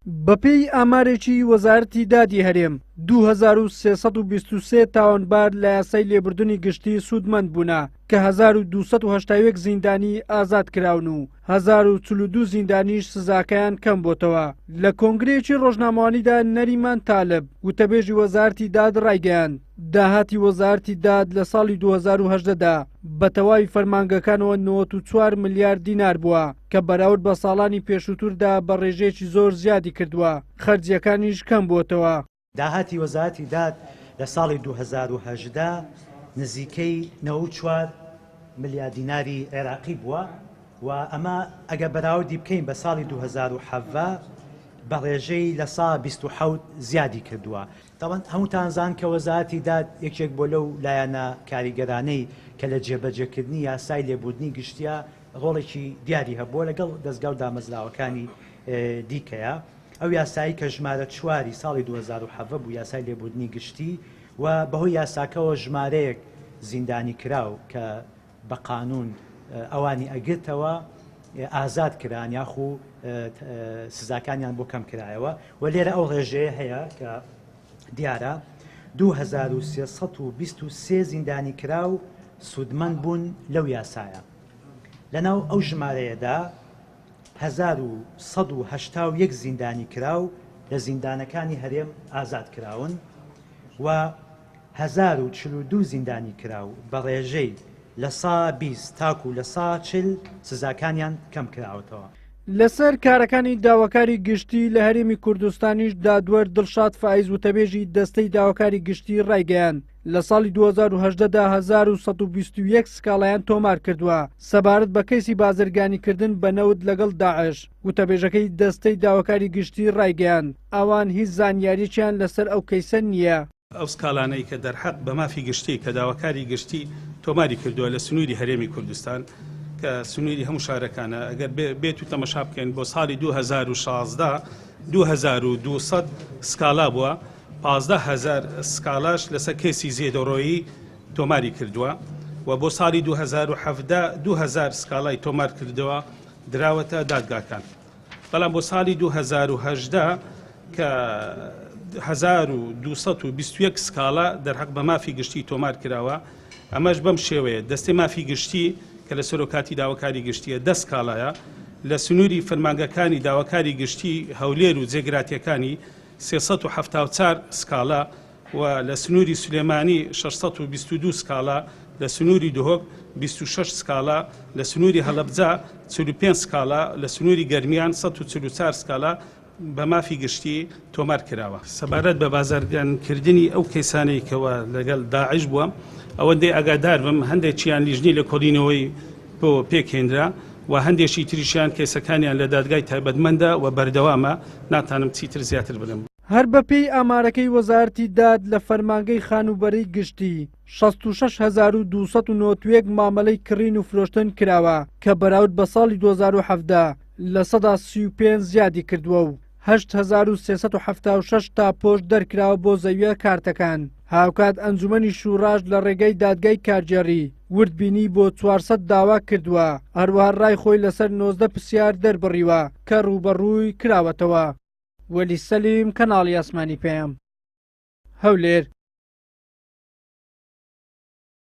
بەپێی ئامارێکی وەزارەتی دادی هەرێم 2323 تاوانبار لە یاسای لێبوردنی گشتی سوودمەند بوونە کە 1281 زیندانی ئازاد کراون و 1042 زیندانیش سزاکەیان کەم بۆتەوە. لە کۆنگرەیەکی ڕۆژنامەوانیدا نەریمان تالب وتەبێژی وەزارەتی داد ڕایگەیاند داهاتی وەزارەتی داد لە ساڵی 2018دا بە تەواوی فەرمانگەکانەوە 94 ملیارد دینار بووە کە بەراورد بە ساڵانی پێشووتردا بە ڕێژەیەکی زۆر زیادی کردووە، خەرجیەکانیش کەم بووەتەوە. داهاتی وەزارەتی داد لە ساڵی 2018 نزیکەی 94 ملیارد دیناری عێراقی بووە و ئەمە ئەگە بەراوردی بکەین بە ساڵی 2017 بە ڕێژەی لە سا 27 زیادی کردووە. تاوان هەمووتان زان کە وەزارەتی داد یەکێک بۆ لەو لایەنە کاریگەرانەی کە لە جێبەجێکردنی یاسای لێبوردنی گشتیە ڕۆڵێکی دیاری هەبووە لەگەڵ دەستگا و دامەزراوەکانی دیکەیە. ئەو یاسایی کە ژمارە 4 ساڵی 2017 بوو یاسای لێبوردنی گشتی و بەهۆی یاساکەەوە ژمارەیەک زیندانی کراو کە بە قانون ئەوانی ئەگرتەوە ئازاد کران یاخو سزاکانیان بۆ کەم کرایەوە و لێرە ئەو ڕێژەیە هەیە کە دیارە 2323 زیندانی کراو سوودمەند بوون لەو یاسایە. لەناو ئەو ژمارەیەدا 1181 زیندانی کراو لە زیندانەکانی هەرێم ئازاد کراون و 1042 زیندانی کراو بە ڕێژەی لە سا 20 تاکو لە سا 40 سزاکانیان کەم کراوەتەوە. لەسەر کارەکانی داواکاری گشتی لە هەرێمی کوردستانیش دادوەر دڵشاد فائیز وتەبێژی دەستەی داواکاری گشتی ڕایگەیاند لە ساڵی 2018دا 1121 سکاڵایان تۆمار کردووە سەبارەت بە کەیسی بازرگانیکردن بە نەوت لەگەڵ داعش. وتەبێژەکەی دەستەی داواکاری گشتی ڕایگەیاند ئەوان هیچ زانیارییان لەسەر ئەو کەیسە نییە. ئەو سکاڵانەی کە دەرحەق بە مافی گشتی کە داواکاری گشتی تۆماری کردووە لە سنووری هەرێمی کوردستان کە سنووری هەموو شارەکانە ئەگەر بێت و تەمەشا بکەین بۆ ساڵی 2016 2200 سکاڵا بووە 15000 سکاڵاش لەسەر کێسی زێدەڕۆیی تۆماری کردووە و بۆ ساڵی 2017 2000 سکاڵای تۆمار کردەوە دراوەتە دادگاکان. بەڵام بۆ ساڵی 2018 کە 1221 سکاڵا دەرحەق بە مافی گشتی تۆمار کراوە. ئەمەش بەم شێوەیە دەستەی مافی گشتی کە لە سەرۆکاتی داواکاری گشتیە 10 سکاڵایە لە سنووری فەرمانگەکانی داواکاری گشتی هەولێر و جێگراتیەکانی 374 سکاڵا و لە سنووری سولێمانی 622 سکاڵا لە سنووری دهۆک 26 سکاڵا لە سنووری هەڵەبجا 45 سکاڵا لە سنووری گەرمیان 144 سکاڵا بە مافی گشتی تۆمار کراوە. سەبارەت بە بازرگانکردنی ئەو کەیسانەی کەوە لەگەڵ داعش بووە ئەوەندەی ئاگادار بم هەندێکیان لیژنی لە کۆڵینەوەی بۆ پێکهێنرا و هەندێکی تریشیان کێسەکانیان لە دادگای تایبەتمەندە و بەردەوامە ناتانم چیتر زیاتر بڵێم. هەر بەپێی ئامارەکەی وەزارەتی داد لە فەرمانگەی خانوبەری گشتی 66291 مامەلەی کڕین و فرۆشتن کراوە کە بەراورد بە ساڵی 2017 لە 135 زیادی کردووە و 8376 تا پۆشت دەرکراوە بۆ زەویە کارتەکان. هاوکات ئەنجومەنی شوراژ لە ڕێگەی دادگای کارجێڕی وردبینی بۆ 400 داوا کردووە هەروەها ڕای خۆی لەسەر 19 پرسیار دەربڕیوە کە ڕوبەڕووی کراوەتەوە. وەلی سەلیم کەناڵی ئاسمانی پێم هەولێر.